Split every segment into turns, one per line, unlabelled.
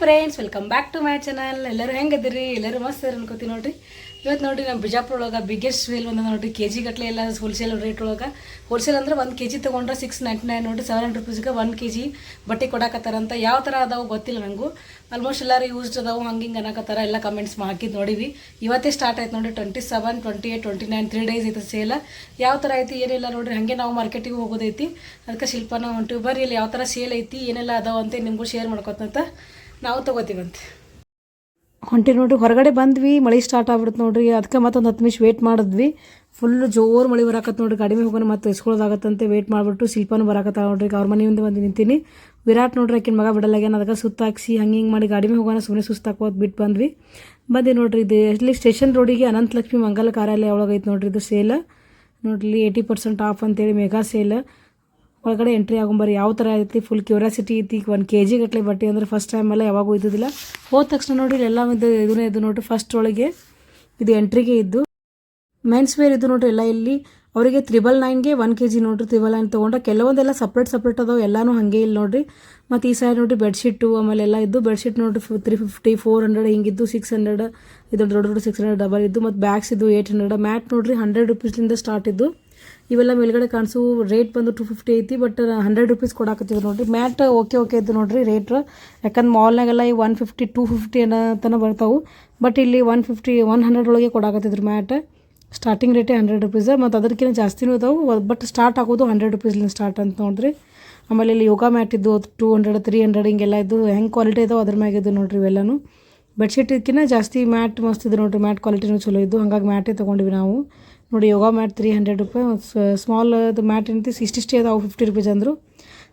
Friends, welcome back to my channel. ಎಲ್ಲರೂ ಹೆಂಗದಿರಿ? ಎಲ್ಲರೂ ಮಸ್ತ್ ಅನ್ಕೋತೀನಿ ನೋಡ್ರಿ. ಇವತ್ತು ನೋಡಿರಿ ನಮ್ಮ ಬಿಜಾಪುರ ಒಳಗೆ ಬಿಗ್ಗೆಸ್ಟ್ ಸೇಲ್ ಒಂದು ನೋಡಿರಿ. ಕೆಜಿ ಗಟ್ಟಲೆ ಎಲ್ಲ ಹೋಲ್ಸೇಲ್ ರೇಟ್ ಒಳಗೆ. ಹೋಲ್ಸೇಲ್ ಅಂದ್ರೆ 1 kg ತೊಗೊಂಡ್ರೆ 699 ನೋಡಿರಿ. 700 ರೂಪೀಸ್ಗೆ 1 kg ಬಟ್ಟೆ ಕೊಡಾಕತ್ತಾರಂತ. ಯಾವ ಥರ ಅದಾವು ಗೊತ್ತಿಲ್ಲ ನನಗೂ. ಆಲ್ಮೋಸ್ಟ್ ಎಲ್ಲರೂ ಯೂಸ್ಡ್ ಅದಾವು ಹಂಗೆ ಅನ್ನಕತ್ತಾರ. ಎಲ್ಲ ಕಮೆಂಟ್ಸ್ ಹಾಕಿದ್ದು ನೋಡಿವಿ. ಇವತ್ತೇ ಸ್ಟಾರ್ಟ್ ಆಯ್ತು ನೋಡಿ. 27, 28, 29 3 days ಐತೆ ಸೇಲ್. ಯಾವ ಥರ ಐತಿ ಏನಿಲ್ಲ ನೋಡಿರಿ. ಹಾಗೆ ನಾವು ಮಾರ್ಕೆಟಿಗೆ ಹೋಗೋದೈತಿ. ಅದಕ್ಕೆ ಶಿಲ್ಪನ ಹೊಂಟಿವಿ. ಬರ್ರಿ ಇಲ್ಲಿ ಯಾವ ಥರ ಸೇಲ್ ಐತಿ ಏನೆಲ್ಲ ಅದಾವ ಅಂತ ನಿಮಗೂ ಶೇರ್ ಮಾಡ್ಕೊತಂತ ನಾವು ತೊಗೋತೀವಂತೆ. ಹೊಂಟಿ ನೋಡ್ರಿ. ಹೊರಗಡೆ ಬಂದ್ವಿ, ಮಳೆ ಸ್ಟಾರ್ಟ್ ಆಗ್ಬಿಡುತ್ತೆ ನೋಡ್ರಿ. ಅದಕ್ಕೆ ಮತ್ತೊಂದು 10 ನಿಮಿಷ ವೇಟ್ ಮಾಡಿದ್ವಿ. ಫುಲ್ ಜೋರು ಮಳೆ ಬರಾಕತ್ತೆ ನೋಡ್ರಿ. ಗಾಡಿ ಮೇಲೆ ಹೋಗೋಣ ಮತ್ತೆ ಇಸ್ಕೊಳ್ಳೋದಾಗತ್ತಂತೆ ವೇಟ್ ಮಾಡಿಬಿಟ್ಟು ಶಿಲ್ಪನೂ ಬರಾಕತ್ತ ನೋಡ್ರಿ. ಅವ್ರ ಮನೆಯಿಂದ ಬಂದು ನಿಂತೀನಿ. ವಿರಾಟ್ ನೋಡ್ರಿ ಆಕಿನ ಮಗ ಬಿಡಲಾಗ್ಯಾನ. ಅದಕ್ಕೆ ಸುತ್ತಾಕ್ಸಿ ಹಿಂಗೆ ಮಾಡಿ ಗಾಡಿ ಮೇಲೆ ಹೋಗೋಣ ಸುಮ್ಮನೆ ಸುಸ್ತಾಕೋದು ಬಿಟ್ಟು ಬಂದ್ವಿ ನೋಡ್ರಿ. ಇದು ಎಲ್ಲಿ ಸ್ಟೇಷನ್ ರೋಡಿಗೆ ಅನಂತಲಕ್ಷ್ಮಿ ಮಂಗಲ ಕಾರ್ಯಾಲಯ ಒಳಗೈತೆ ನೋಡ್ರಿ. ಇದು ಸೇಲ್ ನೋಡ್ರಿ. 80% ಆಫ್ ಅಂತೇಳಿ ಮೆಗಾ ಸೇಲ್. ಒಳಗಡೆ ಎಂಟ್ರಿ ಆಗೊಂಬರಿ ಯಾವ ಥರ ಐತಿ. ಫುಲ್ ಕ್ಯೂರಿಯಾಸಿಟಿ ಐತಿ. 1 kg ಗಟ್ಟಲೆ ಬಟ್ಟೆ ಅಂದರೆ ಫಸ್ಟ್ ಟೈಮ್ ಎಲ್ಲ ಯಾವಾಗೂ ಇದ್ದಿದ್ದಿಲ್ಲ. ಹೋದ ತಕ್ಷಣ ನೋಡ್ರಿ ಎಲ್ಲ ಇದು ನೋಡ್ರಿ. ಫಸ್ಟ್ ಒಳಗೆ ಇದು ಎಂಟ್ರಿಗೆ ಇದ್ದು ಮೆನ್ಸ್ ವೇರ್ ಇದು ನೋಡ್ರಿ. ಎಲ್ಲ ಇಲ್ಲಿ ಅವರಿಗೆ 999ಗೆ 1 kg ನೋಡ್ರಿ. 999 ತೊಗೊಂಡ್ರೆ ಕೆಲವೊಂದೆಲ್ಲ ಸಪ್ರೇಟ್ ಅದಾವೆ. ಎಲ್ಲನೂ ಹಾಗೆ ಇಲ್ಲಿ ನೋಡ್ರಿ. ಮತ್ತು ಈ ಸೈಡ್ ನೋಡ್ರಿ ಬೆಡ್ಶೀಟು ಆಮೇಲೆ ಎಲ್ಲ ಇದ್ದು. ಬೆಡ್ಶೀಟ್ ನೋಡ್ರಿ 350, 400 ಹಿಂಗಿದ್ದು. 600 ಇದು ದೊಡ್ಡ 600 ಡಬಲ್ ಇದ್ದು. ಮತ್ತು ಬ್ಯಾಗ್ಸ್ ಇದು 800. ಮ್ಯಾಟ್ ನೋಡ್ರಿ 100 ರೂಪೀಸ್ಲಿಂದ ಸ್ಟಾರ್ಟ್ ಇದ್ದು. ಇವೆಲ್ಲ ಮೇಲ್ಗಡೆ ಕಾಣಿಸು ರೇಟ್ ಬಂದು 250 ಐತಿ. ಬಟ್ 100 ರೂಪೀಸ್ ಕೊಡಾಕತ್ತಿದ್ರು ನೋಡ್ರಿ. ಮ್ಯಾಟ್ ಓಕೆ ಇದ್ದು ನೋಡ್ರಿ ರೇಟ್. ಯಾಕಂದ್ರೆ ಮಾಲ್ನಾಗೆಲ್ಲ ಈ 150, 250 ಅನ್ನೋ ಬರ್ತಾವೆ. ಬಟ್ ಇಲ್ಲಿ 150, 100 ಒಳಗೆ ಕೊಡಾಕತ್ತಿದ್ರು ಮ್ಯಾಟ್. ಸ್ಟಾರ್ಟಿಂಗ್ ರೇಟೇ 100 ರೂಪೀಸ್. ಮತ್ತು ಅದಕ್ಕಿಂತ ಜಾಸ್ತಿನೂ ಇದಾವೆ. ಬಟ್ ಸ್ಟಾರ್ಟ್ ಆಗೋದು 100 ರೂಪೀಸ್ಲಿಂದ ಸ್ಟಾರ್ಟ್ ಅಂತ ನೋಡ್ರಿ. ಆಮೇಲೆ ಇಲ್ಲಿ ಯೋಗ ಮ್ಯಾಟ್ ಇದ್ದು 200, 300 ಹಿಂಗೆಲ್ಲ ಇದ್ದು. ಹೆಂಗೆ ಕ್ವಾಲಿಟಿ ಇದಾವೆ ಅದ್ರ ಮ್ಯಾಗಿದ್ದು ನೋಡ್ರಿ ಇವೆಲ್ಲನೂ. ಬೆಡ್ಶೀಟ್ಕಿಂತ ಜಾಸ್ತಿ ಮ್ಯಾಟ್ ಮಸ್ತ್ ಇದೆ ನೋಡ್ರಿ. ಮ್ಯಾಟ್ ಕ್ವಾಲಿಟಿನೂ ಚಲೋ ಇದ್ದು. ಹಾಗಾಗಿ ಮ್ಯಾಟೇ ತೊಗೊಂಡಿವಿ ನಾವು ನೋಡಿ. ಯೋಗ ಮ್ಯಾಟ್ 300 ರೂಪಾಯಿ. ಸ್ಮಾಲ್ ಅದು ಮ್ಯಾಟ್ ಏನಂತ 60 ಅದಾವೆ. 50 ರೂಪೀಸ್ ಅಂದರು.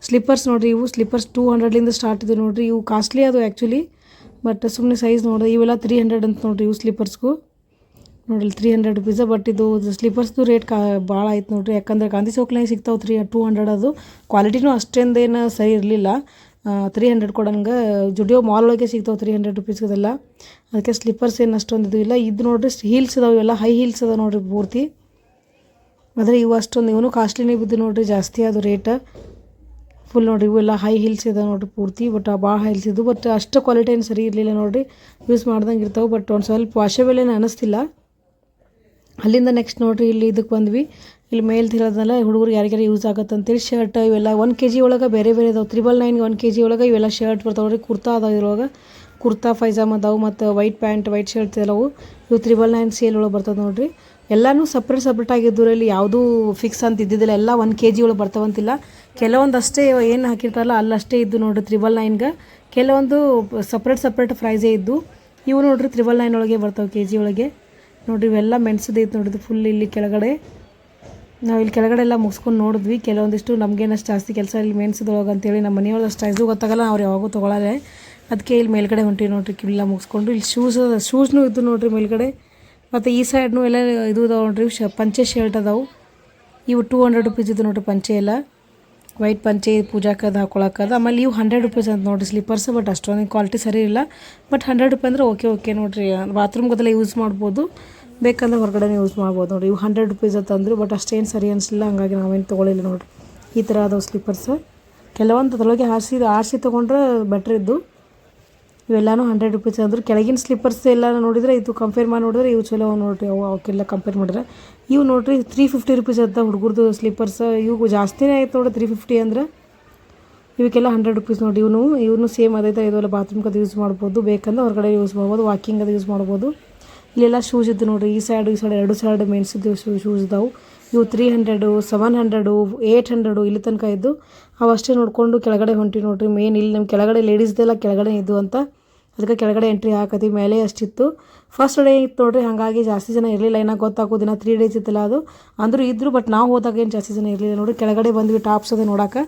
ಸ್ಲಿಪ್ಪರ್ಸ್ ನೋಡಿರಿ. ಇವು ಸ್ಲಿಪ್ಪರ್ಸ್ 200ಲಿಂದ ಸ್ಟಾರ್ಟ್ ಇದೆ ನೋಡಿರಿ. ಇವು ಕಾಸ್ಟ್ಲಿ ಅದು ಆ್ಯಕ್ಚುಲಿ. ಬಟ್ ಸುಮ್ಮನೆ ಸೈಜ್ ನೋಡಿರಿ. ಇವೆಲ್ಲ 300 ಅಂತ ನೋಡಿರಿ. ಇವು ಸ್ಲಿಪ್ಪರ್ಸ್ಗೂ ನೋಡಿರಿ 300 ರೂಪೀಸ್. ಬಟ್ ಇದು ಸ್ಲಿಪ್ಪರ್ಸ್ದು ರೇಟ್ ಭಾಳ ಆಯ್ತು ನೋಡಿರಿ. ಯಾಕಂದರೆ ಗಾಂಧಿ ಚೌಕ್ನಾಗ ಸಿಗ್ತಾವೆ 200. ಅದು ಕ್ವಾಲಿಟಿನೂ ಅಷ್ಟೇಂದೇನು ಸರಿ ಇರಲಿಲ್ಲ. 300 ಕೊಡಂಗೆ ಜುಡಿಯೋ ಮಾಲ್ ಒಳಗೆ ಸಿಗ್ತಾವೆ 300 ರೂಪೀಸ್ಗದೆಲ್ಲ. ಅದಕ್ಕೆ ಸ್ಲಿಪ್ಪರ್ಸ್ ಏನು ಅಷ್ಟೊಂದು ಇದು ಇಲ್ಲ. ಇದು ನೋಡಿರಿ ಹೀಲ್ಸ್ ಇದಾವೆ. ಇವೆಲ್ಲ ಹೈ ಹೀಲ್ಸ್ ಅದಾವೆ ನೋಡಿರಿ ಪೂರ್ತಿ. ಆದರೆ ಇವು ಅಷ್ಟೊಂದು ಇವನು ಕಾಸ್ಟ್ಲಿನೇ ಬಿದ್ದು ನೋಡಿರಿ. ಜಾಸ್ತಿ ಅದು ರೇಟ್ ಫುಲ್ ನೋಡಿರಿ. ಇವೆಲ್ಲ ಹೈ ಹೀಲ್ಸ್ ಇದಾವೆ ನೋಡಿರಿ ಪೂರ್ತಿ. ಬಟ್ ಭಾಳ ಹೈಲ್ಸ್ ಇದ್ದು. ಬಟ್ ಅಷ್ಟು ಕ್ವಾಲಿಟಿ ಏನು ಸರಿ ಇರಲಿಲ್ಲ ನೋಡಿರಿ. ಯೂಸ್ ಮಾಡ್ದಂಗೆ ಇರ್ತಾವೆ. ಬಟ್ ಒಂದು ಸ್ವಲ್ಪ ವಾಷೇಬಲ್ ಏನು ಅನ್ನಿಸ್ತಿಲ್ಲ. ಅಲ್ಲಿಂದ ನೆಕ್ಸ್ಟ್ ನೋಡಿರಿ ಇಲ್ಲಿ ಇದಕ್ಕೆ ಬಂದ್ವಿ. ಇಲ್ಲಿ ಮೇಲ್ ತಿರೋದನ್ನೆಲ್ಲ ಹುಡುಗರು ಯಾರಿಗಾರು ಯೂಸ್ ಆಗುತ್ತೆ ಅಂತೇಳಿ ಶರ್ಟ್ ಇವೆಲ್ಲ 1 kg ಒಳಗೆ ಬೇರೆ ಇದಾವೆ. 999ಗೆ 1 kg ಒಳಗೆ ಇವೆಲ್ಲ ಶರ್ಟ್ ಬರ್ತಾವೆ ನೋಡಿರಿ. ಕುರ್ತಾ ಅದಾವೆ ಇದ್ರೊಳಗೆ. ಕುರ್ತಾ ಪೈಜಾಮ ಅದಾವೆ. ಮತ್ತು ವೈಟ್ ಪ್ಯಾಂಟ್, ವೈಟ್ ಶರ್ಟ್ಸ್ ಎಲ್ಲವು ಇವು 999 ಸೇಲ್ ಒಳಗೆ ಬರ್ತದೆ ನೋಡಿರಿ. ಎಲ್ಲನೂ ಸಪ್ರೇಟ್ ಆಗಿದ್ದು. ಇಲ್ಲಿ ಯಾವುದೂ ಫಿಕ್ಸ್ ಅಂತ ಇದ್ದಿದ್ದಿಲ್ಲ. ಎಲ್ಲ 1 kg ಒಳಗೆ ಬರ್ತಾವಂತಿಲ್ಲ. ಕೆಲವೊಂದಷ್ಟೇ ಏನು ಹಾಕಿರ್ತಾರಲ್ಲ ಅಲ್ಲಷ್ಟೇ ಇದ್ದು ನೋಡಿರಿ 999ಗೆ. ಕೆಲವೊಂದು ಸಪ್ರೇಟ್ ಪ್ರೈಸೇ ಇದ್ದು. ಇವು ನೋಡಿರಿ 999 ಒಳಗೆ ಬರ್ತಾವೆ kg ಒಳಗೆ ನೋಡಿರಿ. ಇವೆಲ್ಲ ಮೆಣಸದೈತೆ ನೋಡಿದ್ದು ಫುಲ್ ಇಲ್ಲಿ ಕೆಳಗಡೆ. ನಾವು ಇಲ್ಲಿ ಕೆಳಗಡೆ ಎಲ್ಲ ಮುಗಿಸ್ಕೊಂಡು ನೋಡಿದ್ವಿ. ಕೆಲವೊಂದಿಷ್ಟು ನಮಗೇನಷ್ಟು ಜಾಸ್ತಿ ಕೆಲಸ ಇಲ್ಲಿ ಮೆಣಸದೊಳಗೆ ಅಂತೇಳಿ ನಮ್ಮ ಮನೆಯೊಳಗೆ ಅಷ್ಟು ಸೈಜು ಗೊತ್ತಾಗಲ್ಲ. ಅವ್ರು ಯಾವಾಗೂ ತೊಗೊಳ್ಳಾರೆ. ಅದಕ್ಕೆ ಇಲ್ಲಿ ಮೇಲ್ಗಡೆ ಹೊಂಟಿವಿ ನೋಡಿರಿ. ಕಿಲ್ಲ ಮುಗಿಸ್ಕೊಂಡು ಇಲ್ಲಿ ಶೂಸ್ನೂ ಇದ್ದು ನೋಡಿರಿ ಮೇಲ್ಗಡೆ. ಮತ್ತು ಈ ಸೈಡ್ನು ಎಲ್ಲ ಇದು ಇದಾವೆ ನೋಡಿರಿ. ಪಂಚೆ ಶರ್ಟ್ ಅದಾವೆ. ಇವು 200 ರೂಪೀಸ್ ಇದ್ದು ನೋಡಿರಿ ಪಂಚೆ ಎಲ್ಲ. ವೈಟ್ ಪಂಚೆ ಪೂಜಾಕದು ಹಾಕೊಳಕ್ಕದು. ಆಮೇಲೆ ಇವು 100 ರೂಪೀಸ್ ಅಂತ ನೋಡಿರಿ ಸ್ಲಿಪ್ಪರ್ಸ್. ಬಟ್ ಅಷ್ಟೊಂದು ಕ್ವಾಲಿಟಿ ಸರಿ ಇಲ್ಲ. ಬಟ್ 100 ರೂಪಾಯಿ ಅಂದರೆ ಓಕೆ ನೋಡಿರಿ. ಬಾತ್ರೂಮ್ಗೆಲ್ಲ ಯೂಸ್ ಮಾಡ್ಬೋದು. ಬೇಕಂದ್ರೆ ಹೊರಗಡೆ ಯೂಸ್ ಮಾಡ್ಬೋದು ನೋಡಿ. ಇವು 100 ರೂಪೀಸ್ ಅಂತಂದರು. ಬಟ್ ಅಷ್ಟೇನು ಸರಿ ಅನಿಸಲಿಲ್ಲ. ಹಂಗಾಗಿ ನಾವೇನು ತೊಗೊಳಿಲ್ಲ ನೋಡಿರಿ. ಈ ಥರ ಅದಾವೆ ಸ್ಲಿಪ್ಪರ್ಸ್. ಕೆಲವೊಂದು ಅದರೊಳಗೆ ಆರಿಸಿ ತೊಗೊಂಡ್ರೆ ಬೆಟ್ರ್ ಇದ್ದು. ಇವೆಲ್ಲನೂ 100 ರೂಪೀಸ್ ಅಂದರು. ಕೆಳಗಿನ ಸ್ಲಿಪ್ಪರ್ಸ್ ಎಲ್ಲ ನೋಡಿದರೆ ಇದು ಕಂಪೇರ್ ಮಾಡಿ ನೋಡಿದ್ರೆ ಇವು ಚಲೋ ನೋಡಿರಿ. ಅವಕ್ಕೆಲ್ಲ ಕಂಪೇರ್ ಮಾಡಿದ್ರೆ ಇವು ನೋಡಿರಿ 350 ರೂಪೀಸ್ ಅಂತ ಹುಡುಗರದು ಸ್ಲಿಪ್ಪರ್ಸ್. ಇವು ಜಾಸ್ತಿನೇ ಆಯ್ತು ನೋಡಿ 350 ಅಂದ್ರೆ. ಇವಕ್ಕೆಲ್ಲ 100 ರೂಪೀಸ್ ನೋಡಿ. ಇವನು ಸೇಮ್ ಅದೈತೆ. ಇದೆಲ್ಲ ಬಾತ್ರೂಮ್ಗೆ ಅದು ಯೂಸ್ ಮಾಡ್ಬೋದು. ಬೇಕಂದ್ರೆ ಹೊರಗಡೆ ಯೂಸ್ ಮಾಡ್ಬೋದು. ವಾಕಿಂಗ್ ಅದು ಯೂಸ್ ಮಾಡ್ಬೋದು. ಇಲ್ಲೆಲ್ಲ ಶೂಸ್ ಇದ್ದು ನೋಡಿರಿ. ಈ ಸೈಡ್ ಎರಡು ಸೈಡ್ ಮೆನ್ಸಿದ್ದು ಶೂಸ್ ಇದ್ದಾವೆ. ಇವು 300, 700, 800 ಇಲ್ಲಿ ತನಕ ಇದ್ದು. ಅವಷ್ಟೇ ನೋಡಿಕೊಂಡು ಕೆಳಗಡೆ ಹೊಂಟಿ ನೋಡಿರಿ. ಮೇನ್ ಇಲ್ಲಿ ನಮ್ಮ ಕೆಳಗಡೆ ಲೇಡೀಸ್ದೆಲ್ಲ ಕೆಳಗಡೆ ಇದ್ದು ಅಂತ. ಅದಕ್ಕೆ ಕೆಳಗಡೆ ಎಂಟ್ರಿ ಹಾಕತ್ತೀವಿ. ಮೇಲೆ ಅಷ್ಟಿತ್ತು. ಫಸ್ಟ್ ಡೇ ಇತ್ತು ನೋಡಿರಿ. ಹಾಗಾಗಿ ಜಾಸ್ತಿ ಜನ ಇರಲಿಲ್ಲ. ಏನೋ ಗೊತ್ತಾಗೋದಿನ 3 days ಇತ್ತಲ್ಲ ಅದು. ಅಂದರೂ ಇದ್ದರು. ಬಟ್ ನಾವು ಹೋದಾಗ ಏನು ಜಾಸ್ತಿ ಜನ ಇರಲಿಲ್ಲ ನೋಡಿರಿ. ಕೆಳಗಡೆ ಬಂದ್ವಿ ಟಾಪ್ಸ್ ಅದೇ ನೋಡೋಕೆ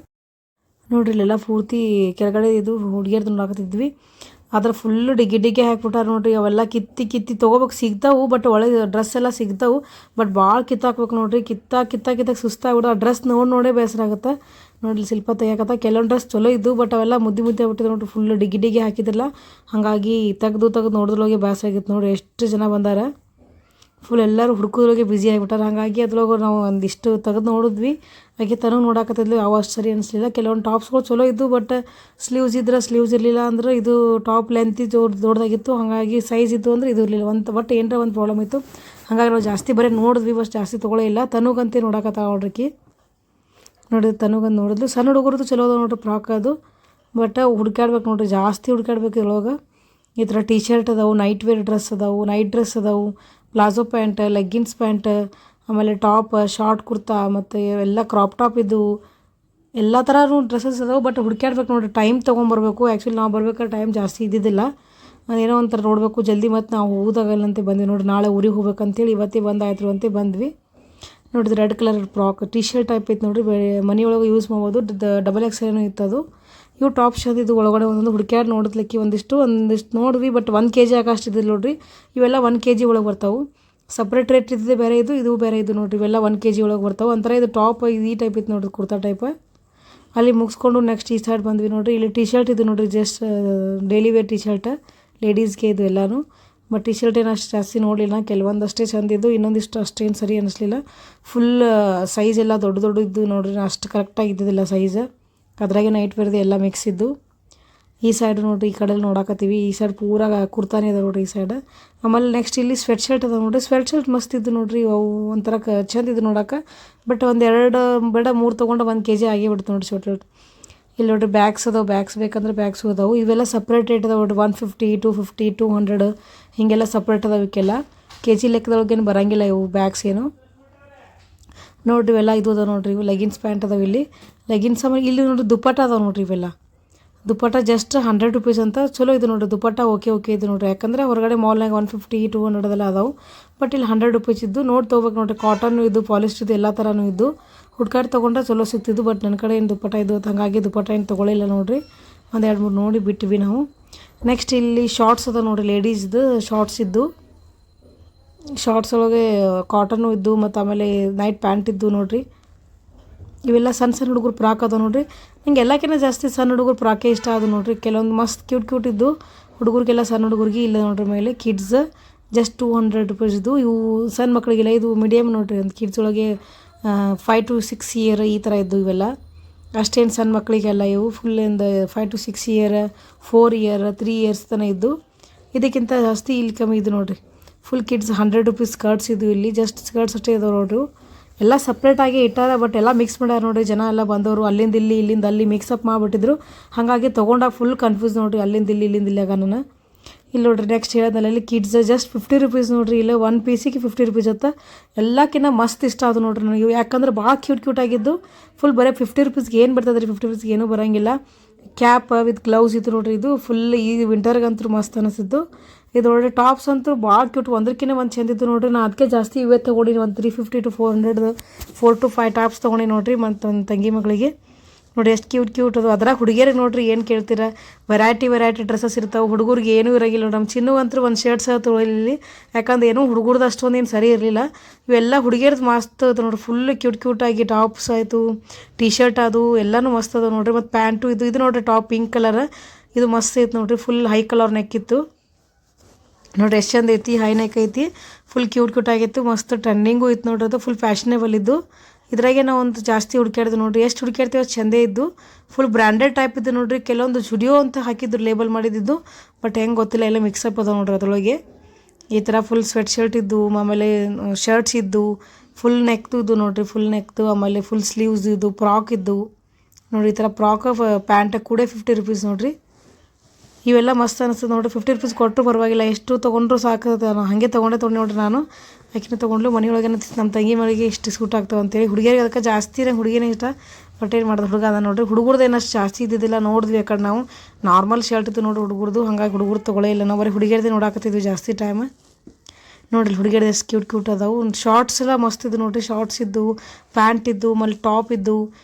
ನೋಡಿರಿ. ಇಲ್ಲೆಲ್ಲ ಪೂರ್ತಿ ಕೆಳಗಡೆ ಇದು ಹುಡುಗಿಯರ್ದು ನೋಡಕತ್ತಿದ್ವಿ. ಅದ್ರ ಫುಲ್ಲು ಡಿಗ್ಗಿ ಹಾಕ್ಬಿಟ್ಟಾರೆ ನೋಡಿರಿ. ಅವೆಲ್ಲ ಕಿತ್ತಿ ತೊಗೋಬೇಕು ಸಿಗ್ತಾವೆ. ಬಟ್ ಒಳಗೆ ಡ್ರೆಸ್ ಎಲ್ಲ ಸಿಗ್ತಾವೆ. ಬಟ್ ಭಾಳ ಕಿತ್ತಾಕ್ಬೇಕು ನೋಡಿರಿ. ಕಿತ್ತಾಕ ಸುಸ್ತಾಗ್ಬಿಟ್ಟು ಆ ಡ್ರೆಸ್ ನೋಡೇ ಬೇಸರ ಆಗುತ್ತೆ ನೋಡಿರಿ. ಶಿಲ್ಪ ತೆಗಿಯಕತ್ತ. ಕೆಲವೊಂದು ಡ್ರೆಸ್ ಚಲೋ ಇದ್ದು. ಬಟ್ ಅವೆಲ್ಲ ಮುದ್ದೆ ಆಗ್ಬಿಟ್ಟಿದೆ ನೋಡಿರಿ. ಫುಲ್ಲು ಡಿಗ್ಗಿ ಹಾಕಿದ್ರಲ್ಲ. ಹಾಗಾಗಿ ತೆಗ್ದು ನೋಡಿದ್ರೊಳಗೆ ಬೇಸರ ಆಗಿತ್ತು ನೋಡಿರಿ. ಎಷ್ಟು ಜನ ಬಂದಾರ ಫುಲ್ ಎಲ್ಲರೂ ಹುಡುಕೋದ್ರಾಗೆ ಬ್ಯುಸಿ ಆಗಿಬಿಟ್ಟಾರೆ. ಹಾಗಾಗಿ ಅದ್ರೊಳಗೆ ನಾವು ಒಂದಿಷ್ಟು ತೆಗೆದು ನೋಡಿದ್ವಿ. ಹಾಗೆ ತನೂ ನೋಡಾಕತ್ತಿದ್ವಿ, ಅವು ಅಷ್ಟು ಸರಿ ಅನಿಸ್ಲಿಲ್ಲ. ಕೆಲವೊಂದು ಟಾಪ್ಸ್ಗಳು ಚಲೋ ಇದ್ದು, ಬಟ್ ಸ್ಲೀವ್ಸ್ ಇರಲಿಲ್ಲ ಅಂದ್ರೆ ಇದು ಟಾಪ್ ಲೆಂತ್ ದೊಡ್ಡದಾಗಿತ್ತು. ಹಾಗಾಗಿ ಸೈಜ್ ಇತ್ತು ಅಂದರೆ ಇದು ಇರಲಿಲ್ಲ. ಬಟ್ ಏನರ ಒಂದು ಪ್ರಾಬ್ಲಮ್ ಇತ್ತು. ಹಾಗಾಗಿ ನಾವು ಜಾಸ್ತಿ ಬರೀ ನೋಡಿದ್ವಿ, ಬಸ್ ಜಾಸ್ತಿ ತೊಗೊಳ್ಳೇ ಇಲ್ಲ. ತನಗಂತೆ ನೋಡಾಕತ್ತಾವ ನೋಡ್ರಿ. ನೋಡಿ ತನಗಂದು ನೋಡಿದ್ಲು. ಸಣ್ಣ ಹುಡುಗರದು ಚಲೋ ಅದಾವ ನೋಡ್ರಿ ಫ್ರಾಕ್ ಅದು. ಬಟ್ ಹುಡ್ಕಾಡ್ಬೇಕು ನೋಡ್ರಿ, ಜಾಸ್ತಿ ಹುಡ್ಕಾಡ್ಬೇಕು ಇದ್ರೊಳಗೆ. ಈ ಥರ ಟೀ ಶರ್ಟ್ ಅದಾವು, ನೈಟ್ ವೇರ್ ಡ್ರೆಸ್ ಅದಾವು, ನೈಟ್ ಡ್ರೆಸ್ ಅದಾವು, ಪ್ಲಾಜೋ ಪ್ಯಾಂಟ್, ಲೆಗ್ಗಿನ್ಸ್ ಪ್ಯಾಂಟ್, ಆಮೇಲೆ ಟಾಪ್, ಶಾರ್ಟ್ ಕುರ್ತಾ, ಮತ್ತು ಎಲ್ಲ ಕ್ರಾಪ್ ಟಾಪ್ ಇದ್ದವು. ಎಲ್ಲ ಥರನೂ ಡ್ರೆಸ್ಸಸ್ ಅದಾವೆ. ಬಟ್ ಹುಡ್ಕಾಡ್ಬೇಕು ನೋಡ್ರಿ, ಟೈಮ್ ತೊಗೊಂಬರ್ಬೇಕು. ಆ್ಯಕ್ಚುಲಿ ನಾವು ಬರ್ಬೇಕಾದ್ರೆ ಟೈಮ್ ಜಾಸ್ತಿ ಇದ್ದಿದ್ದಿಲ್ಲ. ಏನೋ ಒಂಥರ ನೋಡಬೇಕು ಜಲ್ದಿ, ಮತ್ತು ನಾವು ಹೋಗೋದಾಗಲ್ಲಂತೆ ಬಂದ್ವಿ ನೋಡಿರಿ. ನಾಳೆ ಊರಿಗೆ ಹೋಗ್ಬೇಕಂತೇಳಿ ಇವತ್ತೇ ಬಂದಾಯ್ತು ಅಂತೆ ಬಂದ್ವಿ ನೋಡಿದ್ರೆ. Red colour frock T shirt type ಇತ್ತು ನೋಡಿರಿ, ಮನೆಯೊಳಗೆ ಯೂಸ್ ಮಾಡ್ಬೋದು. XXL ಇತ್ತು ಅದು. ಇವು ಟಾಪ್ ಶರ್ಟ್ ಇದು ಒಳಗಡೆ ಒಂದೊಂದು ಹುಡುಕ್ಯಾಡ್ ನೋಡಿದ್ಲಿಕ್ಕೆ ಒಂದಿಷ್ಟು ನೋಡಿದ್ವಿ. ಬಟ್ 1 kg ಆಗಷ್ಟು ಇದ್ದಿಲ್ಲ ನೋಡಿರಿ. ಇವೆಲ್ಲ 1 kg ಒಳಗೆ ಬರ್ತಾವೆ. ಸಪ್ರೇಟ್ ರೇಟ್ ಇದ್ದಿದೆ ಬೇರೆ, ಇದು ಬೇರೆ ಇದು ನೋಡಿರಿ. ಇವೆಲ್ಲ 1 kg ಒಳಗೆ ಬರ್ತಾವೆ. ಒಂಥರ ಇದು ಟಾಪ್ ಈ ಟೈಪ್ ಇತ್ತು ನೋಡಿರಿ, ಕುರ್ತಾ ಟೈಪ್. ಅಲ್ಲಿ ಮುಗಿಸ್ಕೊಂಡು ನೆಕ್ಸ್ಟ್ ಈ ಸೈಡ್ ಬಂದ್ವಿ ನೋಡಿರಿ. ಇಲ್ಲಿ ಟೀ ಶರ್ಟ್ ಇದು ನೋಡಿರಿ, just daily wear T shirt ಲೇಡೀಸ್ಗೆ ಇದು ಎಲ್ಲನೂ. ಬಟ್ ಟೀ ಶರ್ಟ್ ಏನು ಅಷ್ಟು ಜಾಸ್ತಿ ನೋಡಲಿಲ್ಲ, ಕೆಲವೊಂದಷ್ಟೇ ಚಂದಿದ್ದು, ಇನ್ನೊಂದಿಷ್ಟು ಅಷ್ಟೇನು ಸರಿ ಅನ್ನಿಸ್ಲಿಲ್ಲ. ಫುಲ್ ಸೈಜ್ ಎಲ್ಲ ದೊಡ್ಡ ಇದ್ದು ನೋಡಿರಿ, ಅಷ್ಟು ಕರೆಕ್ಟಾಗಿ ಇದ್ದಿದ್ದಿಲ್ಲ ಸೈಜ್. ಅದ್ರಾಗೆ ನೈಟ್ ವೇರ್ದು ಎಲ್ಲ ಮಿಕ್ಸ್ ಇದ್ದು. ಈ ಸೈಡ್ ನೋಡಿರಿ, ಈ ಕಡೆಯಲ್ಲಿ ನೋಡಾಕತ್ತೀವಿ. ಈ ಸೈಡ್ ಪೂರ ಕುರ್ತಾನೇ ಅದ ನೋಡಿರಿ ಈ ಸೈಡ್. ಆಮೇಲೆ ನೆಕ್ಸ್ಟ್ ಇಲ್ಲಿ ಸ್ವೆಟ್ ಶರ್ಟ್ ಅದ ನೋಡಿರಿ. ಸ್ವೆಟ್ ಶರ್ಟ್ ಮಸ್ತ್ ಇದ್ದು ನೋಡಿರಿ, ಅವು ಒಂಥರ ಚಂದ ಇದ್ದು ನೋಡೋಕೆ. ಬಟ್ 2 ಬೇಡ 3 ತೊಗೊಂಡು 1 kg ಆಗೇ ಬಿಡ್ತು ನೋಡಿರಿ ಸ್ವೆಟ್ ಶರ್ಟ್. ಇಲ್ಲಿ ನೋಡಿರಿ ಬ್ಯಾಗ್ಸ್ ಅದಾವೆ, ಬ್ಯಾಗ್ಸ್ ಬೇಕಂದ್ರೆ ಬ್ಯಾಗ್ಸು ಅದಾವೆ. ಇವೆಲ್ಲ ಸಪ್ರೇಟ್ ರೇಟ್ ಅದಾವೆ ನೋಡಿರಿ, 150, 250, 200 ಹೀಗೆಲ್ಲ ಸಪ್ರೇಟ್ ಅದಾವೆ. ಇವಕ್ಕೆಲ್ಲ kg ಲೆಕ್ಕದೊಳಗೇನು ಬರೋಂಗಿಲ್ಲ ಇವು ಬ್ಯಾಗ್ಸ್ ಏನು ನೋಡಿರಿ. ಇವೆಲ್ಲ ಇದು ಅದಾವೆ ನೋಡಿರಿ, ಇವು ಲೆಗಿನ್ಸ್ ಪ್ಯಾಂಟ್ ಅದಾವೆ ಇಲ್ಲಿ. ಲೆಗಿನ್ಸ್ ಆಮೇಲೆ ಇಲ್ಲಿ ನೋಡಿರಿ ದುಪ್ಪಟ್ಟ ಅದಾವೆ ನೋಡಿರಿ. ಇವೆಲ್ಲ ದುಪ್ಪಟ್ಟ ಜಸ್ಟ್ 100 ರೂಪೀಸ್ ಅಂತ. ಚಲೋ ಇದು ನೋಡಿರಿ ದುಪ್ಪಟ್ಟ. ಓಕೆ ಇದು ನೋಡಿರಿ. ಯಾಕಂದರೆ ಹೊರಗಡೆ ಮಾಲ್ನಾಗ 150, 200 ಎಲ್ಲ ಅದಾವೆ. ಬಟ್ ಇಲ್ಲಿ 100 ರೂಪೀಸ್ ಇದ್ದು. ನೋಡಿ ತೊಗೋಬೇಕು ನೋಡಿರಿ. ಕಾಟನ್ನು ಇದ್ದು, ಪಾಲಿಸ್ಟರ್ ಎಲ್ಲ ಥರನೂ ಇದ್ದು. ಹುಡ್ಕಾಡಿ ತೊಗೊಂಡ್ರೆ ಚಲೋ ಸಿಗ್ತಿದ್ದು. ಬಟ್ ನನ್ನ ಕಡೆ ಏನು ದುಪ್ಪಟ್ಟ ಇದ್ದು, ಹಾಗಾಗಿ ದುಪ್ಪಟ್ಟ ಏನು ತೊಗೊಳ್ಳಿಲ್ಲ ನೋಡಿರಿ. 1-2-3 ನೋಡಿ ಬಿಟ್ವಿ ನಾವು. ನೆಕ್ಸ್ಟ್ ಇಲ್ಲಿ ಶಾರ್ಟ್ಸ್ ಅದ ನೋಡಿರಿ, ಲೇಡೀಸ್ದು ಶಾರ್ಟ್ಸ್ ಇದ್ದು. ಶಾರ್ಟ್ಸ್ ಒಳಗೆ ಕಾಟನ್ನು ಇದ್ದು, ಮತ್ತು ಆಮೇಲೆ ನೈಟ್ ಪ್ಯಾಂಟ್ ಇದ್ದು ನೋಡಿರಿ. ಇವೆಲ್ಲ ಸಣ್ಣ ಹುಡುಗರು ಫ್ರಾಕ್ ಅದ ನೋಡಿರಿ. ಹಿಂಗೆ ಎಲ್ಲಕ್ಕಿಂತ ಜಾಸ್ತಿ ಸಣ್ಣ ಹುಡುಗರು ಫ್ರಾಕೇ ಇಷ್ಟ ಅದು ನೋಡಿರಿ. ಕೆಲವೊಂದು ಮಸ್ತ್ ಕ್ಯೂಟ್ ಇದ್ದು ಹುಡುಗರಿಗೆಲ್ಲ. ಸಣ್ಣ ಹುಡುಗರಿಗೆ ಇಲ್ಲ ನೋಡಿರಿ ಮೇಲೆ ಕಿಡ್ಸ್ ಜಸ್ಟ್ 200 ರೂಪೀಸ್ ಇದ್ದು. ಇವು ಸಣ್ಣ ಮಕ್ಕಳಿಗೆಲ್ಲ ಇದು ಮೀಡಿಯಮ್ ನೋಡಿರಿ. ಒಂದು ಕಿಡ್ಸ್ ಒಳಗೆ 5 to 6 ಇಯರ್ ಈ ಥರ ಇದ್ದು. ಇವೆಲ್ಲ ಅಷ್ಟೇನು ಸಣ್ಣ ಮಕ್ಕಳಿಗೆಲ್ಲ ಇವು ಫುಲ್ ಒಂದು 5 to 6 ಇಯರ್, 4 ಇಯರ್, 3 ಇಯರ್ಸ್ ತನಕ ಇದ್ದು. ಇದಕ್ಕಿಂತ ಜಾಸ್ತಿ ಇಲ್ಲಿ ಕಮ್ಮಿ ಇದು ನೋಡಿರಿ. ಫುಲ್ ಕಿಡ್ಸ್ 100 ರೂಪೀಸ್ ಸ್ಕರ್ಟ್ಸ್ ಇದು. ಇಲ್ಲಿ ಜಸ್ಟ್ ಸ್ಕರ್ಟ್ಸ್ ಅಷ್ಟೇ ಇದಾವೆ ನೋಡ್ರಿ. ಎಲ್ಲ ಸಪ್ರೇಟಾಗಿ ಇಟ್ಟಾರ, ಬಟ್ ಎಲ್ಲ ಮಿಕ್ಸ್ ಮಾಡ್ಯಾರ ನೋಡಿರಿ. ಜನ ಎಲ್ಲ ಬಂದವರು ಅಲ್ಲಿಂದ ಇಲ್ಲಿ, ಇಲ್ಲಿಂದ ಅಲ್ಲಿ ಮಿಕ್ಸಪ್ ಮಾಡಿಬಿಟ್ಟಿದ್ರು. ಹಾಗಾಗಿ ತೊಗೊಂಡಾಗ ಫುಲ್ ಕನ್ಫ್ಯೂಸ್ ನೋಡಿರಿ, ಅಲ್ಲಿಂದ ಇಲ್ಲಿ ಆಗ ನಾನು. ಇಲ್ಲಿ ನೋಡಿರಿ ನೆಕ್ಸ್ಟ್ ಹೇಳಿದ್ನಲ್ಲ, ಇಲ್ಲಿ ಕಿಡ್ಸ್ ಜಸ್ಟ್ 50 ರೂಪೀಸ್ ನೋಡಿರಿ. ಇಲ್ಲ 1 ಪೀಸಿಗೆ 50 ರೂಪೀಸ್ ಅತ್ತ. ಎಲ್ಲಕ್ಕಿಂತ ಮಸ್ತ್ ಇಷ್ಟ ಅದು ನೋಡಿರಿ ನನಗೆ. ಯಾಕಂದ್ರೆ ಭಾಳ ಕ್ಯೂಟ್ ಆಗಿದ್ದು. ಫುಲ್ ಬರೀ 50 ರೂಪೀಸ್ಗೆ ಏನು ಬರ್ತದೆ ರೀ, 50 ರೂಪೀಸ್ಗೆ ಏನೂ ಬರೋಂಗಿಲ್ಲ. ಕ್ಯಾಪ್ ವಿತ್ ಗ್ಲೌಸ್ ಇತ್ತು ನೋಡಿರಿ. ಇದು ಫುಲ್ ಈ ವಿಂಟರ್ಗಂತೂ ಮಸ್ತ್ ಅನಿಸಿದ್ದು. ಇದು ನೋಡಿರಿ ಟಾಪ್ಸ್ ಅಂತೂ ಭಾಳ ಕ್ಯೂಟ್, ಒಂದಕ್ಕಿಂತ ಒಂದು ಚೆಂದಿತ್ತು ನೋಡಿರಿ. ನಾನು ಅದಕ್ಕೆ ಜಾಸ್ತಿ ಇವೇ ತೊಗೊಂಡಿನಿ. ಒಂದು 350 to 400 4 to 5 ಟಾಪ್ಸ್ ತೊಗೊಂಡು ನೋಡಿರಿ. ಮತ್ತು ಒಂದು ತಂಗಿ ಮಗಳಿಗೆ ನೋಡಿ ಎಷ್ಟು ಕ್ಯೂಟ್ ಅದು. ಅದ್ರಾಗ ಹುಡುಗಿಯರಿಗೆ ನೋಡಿರಿ ಏನು ಕೇಳ್ತೀರಾ, ವೆರೈಟಿ ಡ್ರೆಸ್ಸಸ್ ಇರ್ತಾವೆ. ಹುಡುಗರಿಗೆ ಏನೂ ಇರೋಂಗಿಲ್ಲ ನೋಡಿ. ನಮ್ಮ ಚಿನ್ನು ಅಂತೂ ಒಂದು ಶರ್ಟ್ಸ್ ತೊಗೊಳ್ಳಿ, ಯಾಕಂದ್ರೆ ಏನೂ ಹುಡುಗರ್ದು ಅಷ್ಟೊಂದು ಏನು ಸರಿ ಇರಲಿಲ್ಲ. ಇವೆಲ್ಲ ಹುಡುಗಿಯರ್ದು ಮಸ್ತ್ ಅದು ನೋಡಿರಿ. ಫುಲ್ ಕ್ಯೂಟಾಗಿ ಟಾಪ್ಸ್ ಆಯಿತು, ಟೀ ಶರ್ಟ್ ಅದು ಎಲ್ಲನೂ ಮಸ್ತ್ ಅದು ನೋಡಿರಿ. ಮತ್ತು ಪ್ಯಾಂಟು ಇದು ನೋಡಿರಿ ಟಾಪ್ ಪಿಂಕ್ ಕಲರ್ ಇದು ಮಸ್ತ್ ಐತೆ ನೋಡಿರಿ. ಫುಲ್ ಹೈ ಕಲರ್ ನೆಕ್ ಇತ್ತು ನೋಡಿರಿ, ಎಷ್ಟು ಚಂದ ಐತಿ. ಹೈ ನೆಕ್ ಐತಿ, ಫುಲ್ ಕ್ಯೂಟ್ ಆಗಿತ್ತು. ಮಸ್ತ್ ಟ್ರೆಂಡಿಂಗು ಇತ್ತು ನೋಡ್ರಿ. ಅದು ಫುಲ್ ಫ್ಯಾಷನೇಬಲ್ ಇದ್ದು. ಇದ್ರಾಗೆ ನಾವು ಒಂದು ಜಾಸ್ತಿ ಹುಡುಕ್ಯಾಡ್ದು ನೋಡಿರಿ. ಎಷ್ಟು ಹುಡುಕ್ಯಾಡ್ತೀವಿ ಅಷ್ಟು ಚಂದೇ ಇದ್ದು. ಫುಲ್ ಬ್ರ್ಯಾಂಡೆಡ್ ಟೈಪ್ ಇದ್ದು ನೋಡಿರಿ. ಕೆಲವೊಂದು ಜುಡಿಯೋ ಅಂತ ಹಾಕಿದ್ರು ಲೇಬಲ್ ಮಾಡಿದ್ದು. ಬಟ್ ಹೆಂಗೆ ಗೊತ್ತಿಲ್ಲ, ಎಲ್ಲ ಮಿಕ್ಸಪ್ ಅದ ನೋಡ್ರಿ ಅದರೊಳಗೆ. ಈ ಥರ ಫುಲ್ ಸ್ವೆಟ್ ಶರ್ಟ್ ಇದ್ದು, ಆಮೇಲೆ ಶರ್ಟ್ಸ್ ಇದ್ದು, ಫುಲ್ ನೆಕ್ದು ಇದ್ದು ನೋಡಿರಿ. ಫುಲ್ ನೆಕ್ದು, ಆಮೇಲೆ ಫುಲ್ ಸ್ಲೀವ್ಸ್ ಇದ್ದು, ಫ್ರಾಕ್ ಇದ್ದು ನೋಡಿರಿ. ಈ ಥರ ಫ್ರಾಕ್ ಪ್ಯಾಂಟ್ ಕೂಡ 50 ರೂಪೀಸ್ ನೋಡಿರಿ. ಇವೆಲ್ಲ ಮಸ್ತ್ ಅನಿಸ್ತದೆ ನೋಡಿರಿ. 50 ರೂಪೀಸ್ ಕೊಟ್ಟರು ಪರವಾಗಿಲ್ಲ, ಎಷ್ಟು ತೊಗೊಂಡ್ರು ಸಾಕದ. ಹಾಗೆ ತೊಗೊಂಡು ನೋಡಿರಿ ನಾನು. ಆಕಿನ ತೊಗೊಂಡ್ಲು ಮನೆಯೊಳಗೆ ನಮ್ಮ ತಂಗಿ ಮಗಳಿಗೆ ಇಷ್ಟು ಸೂಟ್ ಆಗ್ತಾವೆ ಅಂತೇಳಿ. ಹುಡುಗಿಯರಿಗೆ ಅದಕ್ಕೆ ಜಾಸ್ತಿ ನಂಗೆ ಹುಡುಗಿನೇ ಇಷ್ಟ. ಬಟ್ ಏನು ಮಾಡೋದು, ಹುಡುಗ ಅದ ನೋಡಿರಿ. ಹುಡುಗರ್ದು ಏನಷ್ಟು ಜಾಸ್ತಿ ಇದ್ದಿದ್ದಿಲ್ಲ ನೋಡಿದ್ವಿ. ಯಾಕಡೆ ನಾವು ನಾರ್ಮಲ್ ಶರ್ಟ್ ಇತ್ತು ನೋಡಿರಿ ಹುಡುಗರ್ದು. ಹಾಗಾಗಿ ಹುಡುಗರು ತೊಗೊಳ್ಳೇ ಇಲ್ಲ. ನಾವು ಬರೀ ಹುಡುಗಿಯರ್ದೇ ನೋಡಾಕತ್ತಿದ್ವಿ ಜಾಸ್ತಿ ಟೈಮ್. ನೋಡಿರಿ ಹುಡುಗಿಯರ್ದು ಎಷ್ಟು ಕ್ಯೂಟ್ ಅದಾವು. ಶಾರ್ಟ್ಸ್ ಎಲ್ಲ ಮಸ್ತ್ ಇದ್ದು ನೋಡಿರಿ. ಶಾರ್ಟ್ಸ್ ಇದ್ದು, ಪ್ಯಾಂಟ್ ಇದ್ದು, ಆಮೇಲೆ ಟಾಪ್ ಇದ್ದು.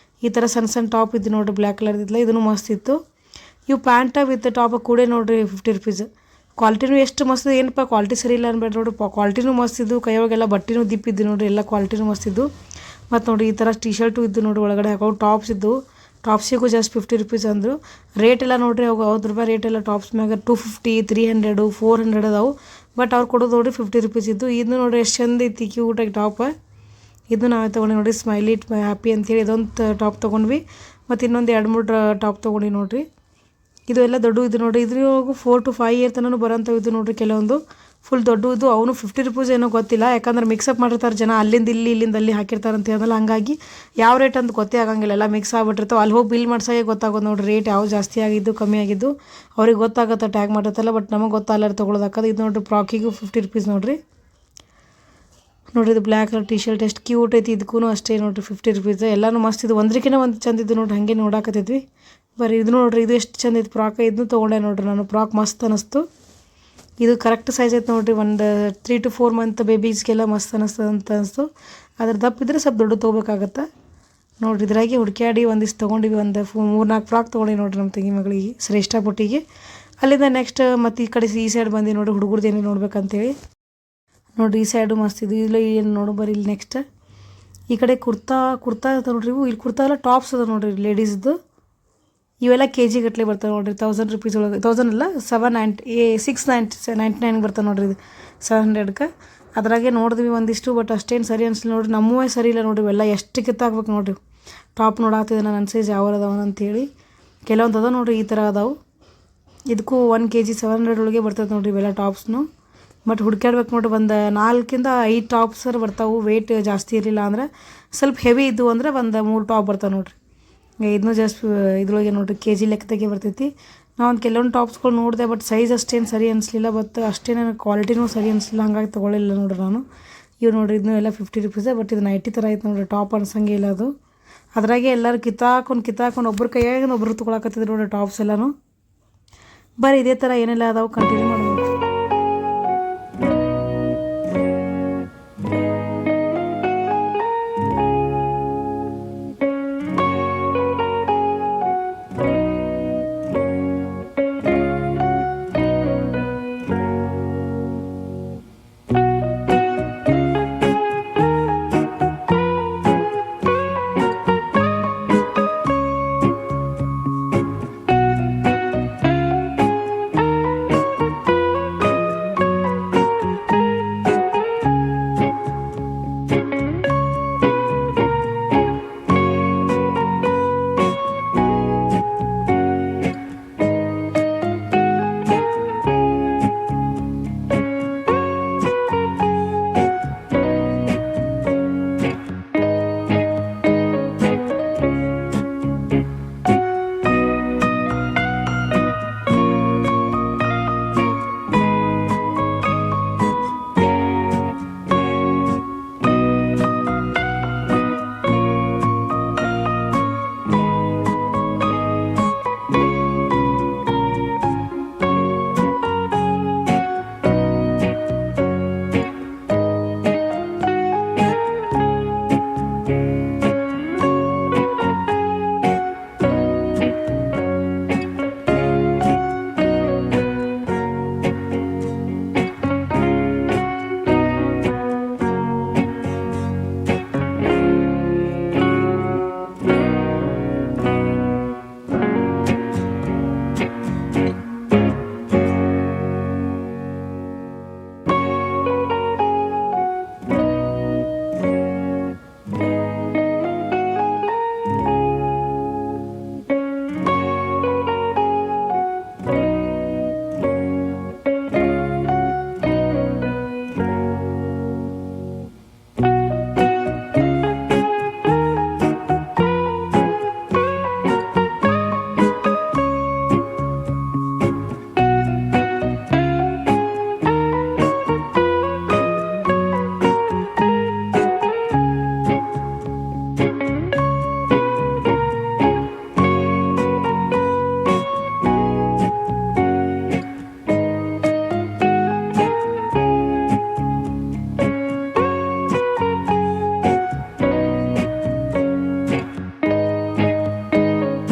ಈ ಥರ ಸಣ್ಣ ಟಾಪ್ ಇದ್ದು ನೋಡಿರಿ, ಬ್ಲ್ಯಾಕ್ ಕಲರ್ ಇದ್ದಿಲ್ಲ. ಇದನ್ನು ಮಸ್ತ್ ಇತ್ತು. ಇವು ಪ್ಯಾಂಟ ವಿತ್ ಟಾಪ್ ಕೂಡ ನೋಡಿರಿ 50 ರೂಪೀಸ್. ಕ್ವಾಲಿಟಿನೂ ಎಷ್ಟು ಮಸ್ತ್. ಏನಪ್ಪ ಕ್ವಾಲಿಟಿ ಸರಿ ಇಲ್ಲ ಅನ್ಬೇಡ ನೋಡಿರಿ, ಕ್ವಾಲಿಟಿನೂ ಮಸ್ತ್ ಇದ್ದು. ಕೈಯೊಳಗೆಲ್ಲ ಬಟ್ಟೆನೂ ದಿಪ್ಪಿದ್ದು ನೋಡಿರಿ, ಎಲ್ಲ ಕ್ವಾಲಿಟಿನೂ ಮಸ್ತ್ ಇದ್ದು. ಮತ್ತು ನೋಡಿ ಈ ಥರ ಟೀ ಶರ್ಟು ಇದ್ದು ನೋಡಿರಿ. ಒಳಗಡೆ ಹಾಕೋ ಟಾಪ್ಸ್ ಇದ್ದು. ಟಾಪ್ಸಿಗೂ ಜಸ್ಟ್ 50 ರೂಪೀಸ್ ಅಂದರು. ರೇಟ್ ಎಲ್ಲ ನೋಡಿರಿ, 50 ರೂಪಾಯಿ ರೇಟ್ ಎಲ್ಲ ಟಾಪ್ಸ್ ಮ್ಯಾಗ 250, 300, 400 ಅದಾವು. ಬಟ್ ಅವ್ರು ಕೊಡೋದು ನೋಡಿ 50 ರುಪೀಸ್ ಇದ್ದು. ಇದು ನೋಡಿರಿ ಎಷ್ಟು ಚಂದ ಐತಿ ಕ್ಯೂಟಾಗಿ ಟಾಪ. ಇದು ನಾವೇ ತೊಗೊಂಡು ನೋಡಿ ಸ್ಮೈಲಿ ಹ್ಯಾಪಿ ಅಂತೇಳಿ ಇದೊಂದು ಟಾಪ್ ತೊಗೊಂಡ್ವಿ. ಮತ್ತು ಇನ್ನೊಂದು 2-3 ಟಾಪ್ ತೊಗೊಂಡು ನೋಡಿರಿ. ಇದು ಎಲ್ಲ ದೊಡ್ಡ ಇದು ನೋಡಿರಿ. ಇದ್ರೊಳಗೂ 4 to 5 ಇಯರ್ ತನಕ ಬರೋಂಥವು ಇದು ನೋಡಿರಿ. ಕೆಲವೊಂದು ಫುಲ್ ದೊಡ್ಡ ಇದು ಅವನು 50 ರುಪೀಸ್ ಏನೋ ಗೊತ್ತಿಲ್ಲ, ಯಾಕಂದ್ರೆ ಮಿಕ್ಸಪ್ ಮಾಡಿರ್ತಾರೆ ಜನ, ಅಲ್ಲಿಂದ ಇಲ್ಲಿ ಇಲ್ಲಿಂದ ಅಲ್ಲಿ ಹಾಕಿರ್ತಾರೆ ಅಂತ ಹೇಳಿದ್ನಲ್ಲ, ಹಂಗಾಗಿ ಯಾವ ರೇಟ್ ಅಂತ ಗೊತ್ತೇ ಆಗಂಗಿಲ್ಲ, ಎಲ್ಲ ಮಿಕ್ಸ್ ಆಗ್ಬಿಟ್ಟಿರ್ತಾವೆ. ಅಲ್ಲಿ ಹೋಗಿ ಬಿಲ್ ಮಾಡ್ಸಾಗೆ ಗೊತ್ತಾಗೋದು ನೋಡಿರಿ ರೇಟ್ ಯಾವ ಜಾಸ್ತಿ ಆಗಿದ್ದು ಕಮ್ಮಿ ಆಗಿದ್ದು ಅವ್ರಿಗೆ ಗೊತ್ತಾಗುತ್ತೆ ಟ್ಯಾಗ್ ಮಾಡಿರ್ತಲ್ಲ. ಬಟ್ ನಮಗೆ ಗೊತ್ತಾಗಲ್ಲ ತೊಗೊಳೋದಾಕದು. ಇದು ನೋಡಿರಿ ಫ್ರಾಕಿಗೂ 50 ರುಪೀಸ್ ನೋಡಿರಿ. ನೋಡಿರಿ ಇದು ಬ್ಲ್ಯಾಕ್ ಕಲರ್ ಟೀ ಶರ್ಟ್ ಎಷ್ಟು ಕ್ಯೂಟ್ ಐತಿ. ಇದಕ್ಕೂ ಅಷ್ಟೇ ನೋಡಿರಿ 50 ರುಪೀಸ್. ಎಲ್ಲನೂ ಮಸ್ತ್ ಇದು, ಒಂದ್ರಕ್ಕಿಂತ ಒಂದು ಚಂದ ಇದು ನೋಡಿರಿ. ಹಾಗೆ ನೋಡಾಕತ್ತಿದ್ವಿ ಬರೀ. ಇದು ನೋಡಿರಿ ಇದು ಎಷ್ಟು ಚಂದ ಐತಿ ಫ್ರಾಕ್. ಇದನ್ನು ತೊಗೊಂಡೆ ನೋಡಿರಿ ನಾನು. ಫ್ರಾಕ್ ಮಸ್ತ್ ಅನ್ನಿಸ್ತು. ಇದು ಕರೆಕ್ಟ್ ಸೈಜ್ ಐತೆ ನೋಡಿರಿ. ಒಂದು 3 to 4 ಮಂತ್ ಬೇಬೀಸ್ಗೆಲ್ಲ ಮಸ್ತ್ ಅನ್ನಿಸ್ತದೆ ಅಂತ ಅನಿಸ್ತು. ಅದ್ರ ದಪ್ಪಿದ್ರೆ ಸ್ವಲ್ಪ ದೊಡ್ಡ ತೊಗೋಬೇಕಾಗತ್ತೆ ನೋಡಿರಿ. ಇದ್ರಾಗೆ ಹುಡುಕ್ಯಾಡಿ ಒಂದಿಷ್ಟು ತೊಗೊಂಡಿವಿ. ಒಂದು 3-4 ಫ್ರಾಕ್ ತೊಗೊಂಡು ನೋಡಿರಿ ನಮ್ಮ ತಂಗಿ ಮಗಳಿಗೆ, ಶ್ರೇಷ್ಠ ಪುಟ್ಟಿಗೆ. ಅಲ್ಲಿಂದ ನೆಕ್ಸ್ಟ್ ಮತ್ತು ಈ ಕಡೆ ಈ ಸೈಡ್ ಬಂದು ನೋಡಿ ಹುಡುಗರ್ದು ಏನೇ ನೋಡ್ಬೇಕಂತೇಳಿ. ನೋಡಿರಿ ಈ ಸೈಡು ಮಸ್ತ್ ಇದು. ಇಲ್ಲ ಏನು ನೋಡು ಬರ್ರಿ ಇಲ್ಲಿ ನೆಕ್ಸ್ಟ್ ಈ ಕಡೆ ಕುರ್ತಾ ಅದ ನೋಡ್ರಿ. ಇವು ಇಲ್ಲಿ ಕುರ್ತಾ ಎಲ್ಲ ಟಾಪ್ಸ್ ಅದ ನೋಡಿರಿ ಲೇಡೀಸ್ದು. ಇವೆಲ್ಲ ಕೆ ಜಿ ಗಟ್ಟಲೆ ಬರ್ತಾವೆ ನೋಡಿರಿ. 1000 ರುಪೀಸ್ ಒಳಗೆ, 1000 ಅಲ್ಲ 699 ಬರ್ತಾವೆ ನೋಡಿರಿ. ಇದು 700ಕ್ಕೆ ಅದ್ರಾಗೆ ನೋಡಿದ್ವಿ ಒಂದಿಷ್ಟು. ಬಟ್ ಅಷ್ಟೇನು ಸರಿ ಅನಿಸ್ಲಿಲ್ಲ ನೋಡಿರಿ. ನಮ್ಮವೇ ಸರಿ ಇಲ್ಲ ನೋಡಿರಿ. ಇವೆಲ್ಲ ಎಷ್ಟು ಕಿತ್ತಾಕ್ಬೇಕು ನೋಡಿರಿ. ಟಾಪ್ ನೋಡಾತಿದ್ದೆ ನಾನು, ನನ್ನ ಸೈಜ್ ಯಾವ ಅದಾವ ಅಂತೇಳಿ. ಕೆಲವೊಂದು ಅದಾವ ನೋಡಿರಿ ಈ ಥರ ಅದಾವೆ. ಇದಕ್ಕೂ 1 kg 700 ಒಳಗೆ ಬರ್ತದೆ ನೋಡಿರಿ ಇವೆಲ್ಲ ಟಾಪ್ಸ್ನು. ಬಟ್ ಹುಡ್ಕ್ಯಾಡ್ಬೇಕು ನೋಡಿರಿ. ಒಂದು 4ರಿಂದ 5 ಟಾಪ್ಸರ್ ಬರ್ತಾವೆ. ವೆಯ್ಟ್ ಜಾಸ್ತಿ ಇರಲಿಲ್ಲ ಅಂದರೆ, ಸ್ವಲ್ಪ ಹೆವಿ ಇದ್ದು ಅಂದರೆ ಒಂದು 3 ಟಾಪ್ ಬರ್ತಾವೆ ನೋಡಿರಿ. ಇದನ್ನೂ ಜಸ್ಟ್ ಇದ್ರೊಳಗೆ ನೋಡಿರಿ ಕೆ ಜಿ ಲೆಕ್ಕದಾಗೆ ಬರ್ತೈತಿ. ನಾವು ಕೆಲವೊಂದು ಟಾಪ್ಸ್ಗಳು ನೋಡಿದೆ, ಬಟ್ ಸೈಜ್ ಅಷ್ಟೇನು ಸರಿ ಅನಿಸ್ಲಿಲ್ಲ. ಬಟ್ ಅಷ್ಟೇ ನನಗೆ ಕ್ವಾಲಿಟಿನೂ ಸರಿ ಅನಿಸ್ಲಿಲ್ಲ, ಹಂಗಾಗಿ ತೊಗೊಳ್ಳಿಲ್ಲ ನೋಡಿರಿ ನಾನು. ಇವು ನೋಡಿರಿ ಇದನ್ನೂ ಎಲ್ಲ 50 ರುಪೀಸೇ. ಬಟ್ ಇದು ನೈಟಿ ಥರ ಐತೆ ನೋಡಿರಿ. ಟಾಪ್ ಅನ್ಸಂಗೆ ಇಲ್ಲ ಅದು. ಅದ್ರಾಗೆ ಎಲ್ಲರೂ ಕಿತ್ತಾಕೊಂಡು ಒಬ್ಬರು ಕೈಯಾಗ ಒಬ್ಬರು ತೊಗೊಳಕತ್ತಿದ್ರು ನೋಡಿರಿ ಟಾಪ್ಸ್ ಎಲ್ಲನೂ. ಬರೀ ಇದೇ ಥರ ಏನೆಲ್ಲ ಅದಾವೆ ಕಂಟಿನ್ಯೂ ಮಾಡ್ಬೋದು.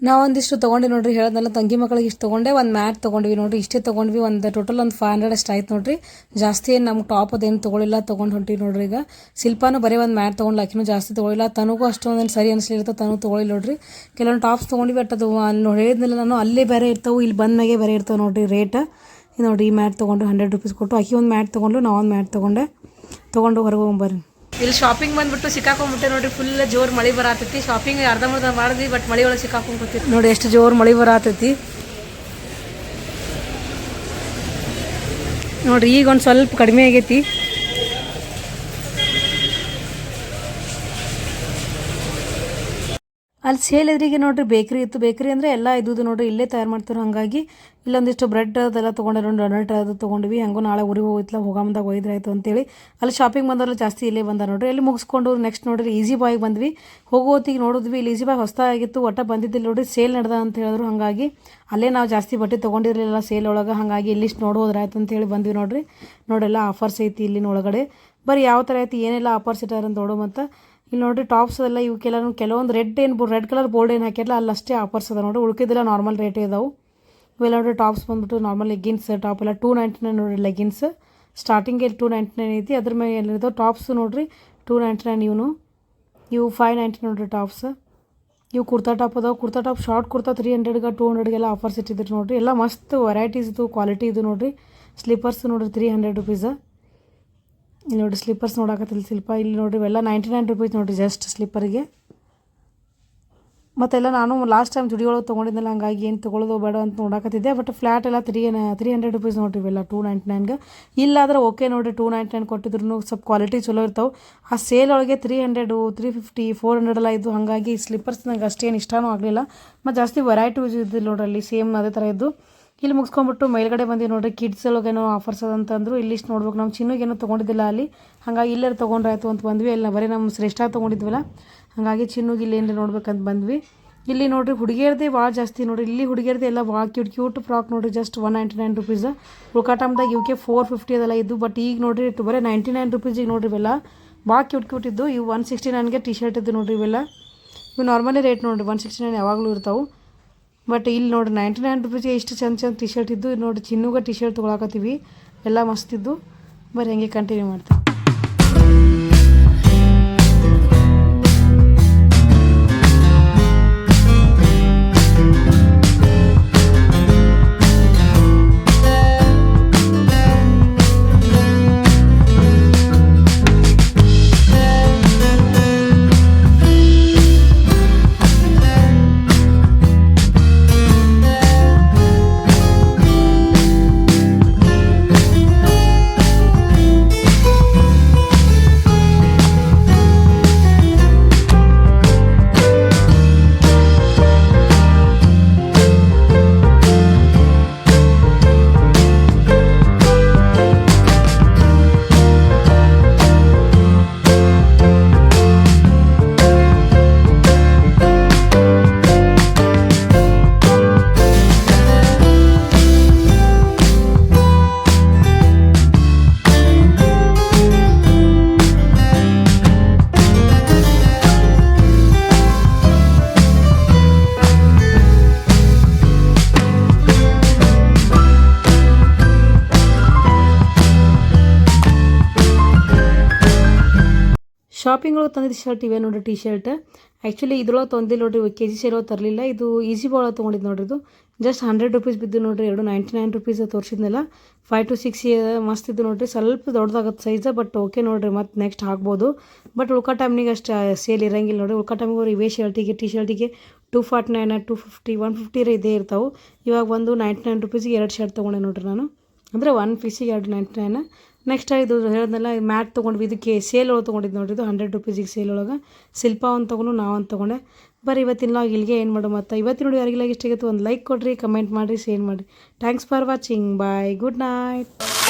ನಾವೊಂದಿಷ್ಟು ತೊಗೊಂಡು ನೋಡಿರಿ ಹೇಳೋದಲ್ಲ ತಂಗಿ ಮಕ್ಕಳಿಗೆ ಇಷ್ಟು ತೊಗೊಂಡೆ ಒಂದು ಮ್ಯಾಟ್ ತೊಗೊಂಡ್ವಿ ನೋಡಿರಿ ಇಷ್ಟೇ ತೊಗೊಂಡ್ವಿ ಒಂದು ಟೋಟಲ್ ಒಂದು 500 ಅಷ್ಟು ಆಯ್ತು ನೋಡಿರಿ ಜಾಸ್ತಿ ಏನು ನಮ್ಗೆ ಟಾಪ್ ಅದೇನು ತೊಗೊಳಿಲ್ಲ ತೊಗೊಂಡು ಹೊಂಟಿವಿ ನೋಡಿರಿ ಈಗ ಶಿಲ್ಪಾನು ಬರೀ ಒಂದು ಮ್ಯಾಟ್ ತೊಗೊಂಡು ಆಕಿನೂ ಜಾಸ್ತಿ ತೊಗೊಳಿಲ್ಲ ತನಗೂ ಅಷ್ಟೊಂದೇನು ಸರಿ ಅನಿಸ್ಲಿರುತ್ತೆ ತನೂ ತೊಗೊಳಿಲ್ಲ ನೋಡಿರಿ ಕೆಲವೊಂದು ಟಾಪ್ಸ್ ತೊಗೊಂಡ್ವಿ ಬಟ್ ಅದು ಅಲ್ಲಿ ಹೇಳಿದ್ನಲ್ಲ ನಾನು ಅಲ್ಲೇ ಬೇರೆ ಇರ್ತಾವೆ ಇಲ್ಲಿ ಬಂದಾಗೆ ಬೇರೆ ಇರ್ತಾವೆ ನೋಡಿರಿ ರೇಟ್ ನೋಡಿರಿ ಈ ಮ್ಯಾಟ್ ತೊಗೊಂಡು 100 ರೂಪೀಸ್ ಕೊಟ್ಟು ಆಕಿ ಒಂದು ಮ್ಯಾಟ್ ತೊಗೊಂಡು ನಾವು ಒಂದು ಮ್ಯಾಟ್ ತೊಗೊಂಡು ಹೊರಗೆ ಹೋಗ್ಬರ್ರಿ ಇಲ್ಲಿ ಶಾಪಿಂಗ್ ಬಂದ್ಬಿಟ್ಟು ಸಿಕ್ಕಾಕೊಂಡ್ಬಿಟ್ಟೆ ನೋಡ್ರಿ ಫುಲ್ ಜೋರು ಮಳೆ ಬರತೈತಿ ಶಾಪಿಂಗ್ ಅರ್ಧಂಬರ್ಧ ಮಾಡಿದ್ವಿ ಬಟ್ ಮಳೆ ಒಳಗೆ ಸಿಕ್ಕಾಕೊಂಡ್ಬಿಡ್ತೀವಿ ನೋಡಿ ಎಷ್ಟು ಜೋರು ಮಳೆ ಬರತೈತಿ ನೋಡ್ರಿ ಈಗ ಒಂದು ಸ್ವಲ್ಪ ಕಡಿಮೆ ಆಗೈತಿ ಅಲ್ಲಿ ಸೇಲ್ ಎದುರಿಗೆ ನೋಡ್ರಿ ಬೇಕ್ರಿ ಇತ್ತು ಬೇಕ್ರಿ ಅಂದರೆ ಎಲ್ಲ ಇದ್ದು ನೋಡ್ರಿ ಇಲ್ಲೇ ತಯಾರು ಮಾಡ್ತಾರೆ ಹಾಗಾಗಿ ಇಲ್ಲೊಂದಿಷ್ಟು ಬ್ರೆಡ್ ಅದೆಲ್ಲ ತೊಗೊಂಡ್ರೆ ಡೊನಟ್ ಅದು ತೊಗೊಂಡ್ವಿ ಹಂಗೂ ನಾಳೆ ಊರಿಗೆ ಹೋಗಿತ್ತಲ್ಲ ಹೋಗಂದಾಗ ಒಯ್ದ್ರಾಯ್ತು ಅಂತೇಳಿ ಅಲ್ಲಿ ಶಾಪಿಂಗ್ ಬಂದವ್ರು ಜಾಸ್ತಿ ಇಲ್ಲೇ ಬಂದ ನೋಡ್ರಿ ಅಲ್ಲಿ ಮುಗಿಸ್ಕೊಂಡು ನೆಕ್ಸ್ಟ್ ನೋಡ್ರಿ ಈಸಿ ಬಾಯ್ಗೆ ಬಂದ್ವಿ ಹೋಗೋತ್ತಿಗೆ ನೋಡಿದ್ವಿ ಇಲ್ಲಿ ಈಸಿ ಬಾಯ್ ಹೊಸದಾಗಿತ್ತು ಒಟ್ಟ ಬಂದಿದ್ದಿಲ್ಲ ನೋಡ್ರಿ ಸೇಲ್ ನಡೆದ ಅಂತ ಹೇಳಿದ್ರು ಹಾಗಾಗಿ ಅಲ್ಲೇ ನಾವು ಜಾಸ್ತಿ ಬಟ್ಟೆ ತೊಗೊಂಡಿರಲಿಲ್ಲ ಸೇಲ್ ಒಳಗೆ ಹಾಗಾಗಿ ಇಲ್ಲಿಷ್ಟು ನೋಡೋದ್ರಾಯ್ತು ಅಂತೇಳಿ ಬಂದ್ವಿ ನೋಡ್ರಿ ನೋಡೆಲ್ಲ ಆಫರ್ಸ್ ಐತಿ ಇಲ್ಲಿನ ಒಳಗಡೆ ಬರೀ ಯಾವ ಥರ ಐತಿ ಏನೆಲ್ಲ ಆಫರ್ಸ್ ಇಟ್ಟಾರ ಅಂತ ನೋಡೋ ಮತ್ತು ಇಲ್ಲಿ ನೋಡಿರಿ ಟಾಪ್ಸ್ ಎಲ್ಲ ಇವು ಕೆಲವೊಂದು ರೆಡ್ ಕಲರ್ ಬೋರ್ಡ್ ಏನು ಹಾಕಿರಲ್ಲ ಅಲ್ಲಿ ಅಷ್ಟೇ ಆಫರ್ಸ್ ಅದ ನೋಡಿರಿ ಉಳ್ಕಿದ್ದೆಲ್ಲ ನಾರ್ಮಲ್ ರೇಟ್ ಇದಾವೆ ಇವೆಲ್ಲ ನೋಡಿರಿ ಟಾಪ್ಸ್ ಬಂದ್ಬಿಟ್ಟು ನಾರ್ಮಲ್ ಲೆಗ್ಗಿನ್ಸ್ ಟಾಪ್ ಎಲ್ಲ 299 ನೋಡಿರಿ ಲೆಗ್ಗಿನ್ಸ್ ಸ್ಟಾರ್ಟಿಂಗ್ ಇಲ್ಲಿ 299 ಐತಿ ಅದ್ರ ಮೇಲೆ ಏನಿದಾವೆ ಟಾಪ್ಸ್ ನೋಡಿರಿ 299 ಇವು 590 ನೋಡಿರಿ ಟಾಪ್ಸ್ ಇವು ಕುರ್ತಾ ಟಾಪ್ ಅದಾವೆ ಕುರ್ತಾ ಟಾಪ್ ಶಾರ್ಟ್ ಕುರ್ತಾ 300ಗೆ 200ಗೆಲ್ಲ ಆಫರ್ಸ್ ಇಟ್ಟಿದ್ರು ನೋಡಿರಿ ಎಲ್ಲ ಮಸ್ತ್ ವೆರೈಟೀಸ್ ಇದು ಕ್ವಾಲಿಟಿ ಇದು ನೋಡಿರಿ ಸ್ಲೀಪರ್ಸ್ ನೋಡಿರಿ 300 ರೂಪೀಸ್ ಇಲ್ಲಿ ನೋಡಿ ಸ್ಲಿಪ್ಪರ್ಸ್ ನೋಡಕತ್ತಿಲ್ಲ ಶಿಲ್ಪ ಇಲ್ಲಿ ನೋಡಿರಿ ಇವೆಲ್ಲ 99 ರೂಪೀಸ್ ನೋಡಿರಿ ಜಸ್ಟ್ ಸ್ಲಿಪ್ಪರಿಗೆ ಮತ್ತೆಲ್ಲ ನಾನು ಲಾಸ್ಟ್ ಟೈಮ್ ಜುಡಿಯೊಳಗೆ ತೊಗೊಂಡಿದ್ದೆಲ್ಲ ಹಂಗಾಗಿ ಏನು ತೊಗೊಳ್ಳೋದು ಬೇಡ ಅಂತ ನೋಡಕತ್ತಿದ್ದೆ ಬಟ್ ಫ್ಲ್ಯಾಟ್ ಎಲ್ಲ 300 ರೂಪೀಸ್ ನೋಡಿರಿ ಇವೆಲ್ಲ 299ಗೆ ಇಲ್ಲಾದ್ರೆ ಓಕೆ ನೋಡಿರಿ 299 ಕೊಟ್ಟಿದ್ರು ಸ್ವಲ್ಪ ಕ್ವಾಲಿಟಿ ಚಲೋ ಇರ್ತಾವೆ ಆ ಸೇಲ್ ಒಳಗೆ 300 350 400 ಎಲ್ಲ ಇದ್ದು ಹಾಗಾಗಿ ಸ್ಲಿಪ್ಪರ್ಸ್ ನಂಗೆ ಅಷ್ಟೇನು ಇಷ್ಟನೂ ಆಗಲಿಲ್ಲ ಮತ್ತು ಜಾಸ್ತಿ ವೆರೈಟಿ ಇದ್ದಿಲ್ಲ ನೋಡ್ರಿ ಅಲ್ಲಿ ಸೇಮ್ ಅದೇ ಥರ ಇದ್ದು ಇಲ್ಲಿ ಮುಗಿಸ್ಕೊಂಡ್ಬಿಟ್ಟು ಮೇಲ್ಗಡೆ ಬಂದು ನೋಡಿರಿ ಕಿಡ್ಸ್ ಒಳಗೇನೋ ಆಫರ್ಸ್ ಅದಂತಂದ್ರು ಇಲ್ಲಿ ಇಷ್ಟು ನೋಡ್ಬೇಕು ನಮ್ಮ ಚಿನ್ನುಗೇನೋ ತೊಗೊಂಡಿದ್ದಿಲ್ಲ ಅಲ್ಲಿ ಹಾಗಾಗಿ ಇಲ್ಲೇ ತೊಗೊಂಡ್ರಾಯ್ತು ಅಂತ ಬಂದ್ವಿ ಅಲ್ಲಿ ಬರೀ ನಮ್ಮ ಶ್ರೇಷ್ಠ ತೊಗೊಂಡಿದ್ವಲ್ಲ ಹಾಗಾಗಿ ಚಿನ್ನುಗೆ ಇಲ್ಲಿ ಏನಾರ ನೋಡ್ಬೇಕಂತ ಬಂದ್ವಿ ಇಲ್ಲಿ ನೋಡಿರಿ ಹುಡುಗಿಯರದೇ ಭಾಳ ಜಾಸ್ತಿ ನೋಡಿರಿ ಇಲ್ಲಿ ಹುಡುಗಿಯರದೇ ಎಲ್ಲ ಭಾಳ ಕ್ಯೂಟ್ ಫ್ರಾಕ್ ನೋಡಿರಿ ಜಸ್ಟ್ 199 ರೂಪೀಸ್ ಉಳ್ಕಾ ಟೈಮ್ದಾಗ ಇವಕ್ಕೆ 450 ಅದೆಲ್ಲ ಇದ್ದು ಬಟ್ ಈಗ ನೋಡಿರಿ ಬರೀ 99 ರೂಪೀಸಿಗೆ ನೋಡಿರಿ ಇವೆಲ್ಲ ಭಾಳ ಕ್ಯೂಟ್ ಇದ್ದು ಇವು 169ಗೆ ಟಿ ಶರ್ಟ್ ಇದ್ದು ನೋಡಿರಿ ಇವೆಲ್ಲ ಇವು ನಾರ್ಮಲಿ ರೇಟ್ ನೋಡಿರಿ 169 ಯಾವಾಗಲೂ ಇರ್ತಾವೆ ಬಟ್ ಇಲ್ಲಿ ನೋಡಿ 99 ರೂಪೀಸ್ಗೆ ಇಷ್ಟು ಚಂದ ಟಿ ಶರ್ಟ್ ಇದ್ದು ನೋಡಿ ಚಿನ್ನುಗೆ ಟಿ ಶರ್ಟ್ ತೊಗೊಳಕತ್ತೀವಿ ಎಲ್ಲ ಮಸ್ತಿದ್ದು ಬರೀ ಹಂಗೆ ಕಂಟಿನ್ಯೂ ಮಾಡ್ತೀವಿ ಶಾಪಿಂಗ್ ಒಳಗೆ ತಂದಿದ್ದು ಶರ್ಟ್ ಇವೆ ನೋಡಿರಿ ಟಿ ಶರ್ಟ್ ಆ್ಯಕ್ಚುಲಿ ಇದ್ರೊಳಗೆ ತಂದಿಲ್ಲ ನೋಡಿರಿ KG ಸೇಲ್ ಒಳಗೆ ತರಲಿಲ್ಲ ಇದು ಈಸಿ ಬಾಯ್ ಒಳಗೆ ತೊಗೊಂಡಿದ್ದು ನೋಡಿರಿ ಇದು ಜಸ್ಟ್ 100 ರೂಪೀಸ್ ಬಿದ್ದು ನೋಡಿರಿ 99 ರೂಪೀಸ್ ತೋರಿಸಿದ್ನಲ್ಲ 5 to 6 ಮಸ್ತ್ ಇದ್ದು ನೋಡಿರಿ ಸ್ವಲ್ಪ ದೊಡ್ಡದಾಗತ್ತೆ ಸೈಜ್ ಬಟ್ ಓಕೆ ನೋಡಿರಿ ಮತ್ತು ನೆಕ್ಸ್ಟ್ ಹಾಕ್ಬೋದು ಬಟ್ ಉಳ್ಕಾ ಟೈಮ್ನಿಗೆ ಅಷ್ಟು ಸೇಲ್ ಇರೋಂಗಿಲ್ಲ ನೋಡಿರಿ ಉಳ್ಕಾ ಟೈಮಿಗೆ ಅವ್ರು ಇವೇ ಶರ್ಟಿಗೆ ಟಿ ಶರ್ಟಿಗೆ 249 250 150 ಇದೇ ಇರ್ತಾವೆ ಇವಾಗ ಒಂದು 99 ರೂಪೀಸಿಗೆ 2 ಶರ್ಟ್ ತೊಗೊಂಡೆ ನೋಡಿರಿ ನಾನು ಅಂದರೆ 1 ಪೀಸಿಗೆ 299 ನೆಕ್ಸ್ಟ್ ಇದು ಹೇಳಿದ್ನಲ್ಲ ಮ್ಯಾಟ್ ತೊಗೊಂಡ್ವಿ ಇದಕ್ಕೆ ಸೇಲ್ ಒಳಗೆ ತೊಗೊಂಡಿದ್ದು ನೋಡಿರಿ ಇದು 100 ರೂಪೀಸಿಗೆ ಸೇಲ್ ಒಳಗೆ ಶಿಲ್ಪ ಒಂದು ತೊಗೊಂಡು ನಾವು ಒಂದು ತೊಗೊಂಡೆ ಬರೀ ಇವತ್ತಿನ ಲಾಗ್ ಇಲ್ಲಿಗೆ ಏನು ಮಾಡೋ ಮತ್ತು ಇವತ್ತಿನ ನೋಡಿ ಯಾರಿಗೆಲ್ಲ ಇಷ್ಟ ಆಗಿತ್ತು ಒಂದು ಲೈಕ್ ಕೊಡಿರಿ ಕಮೆಂಟ್ ಮಾಡಿರಿ ಶೇರ್ ಮಾಡಿರಿ thanks for watching bye good night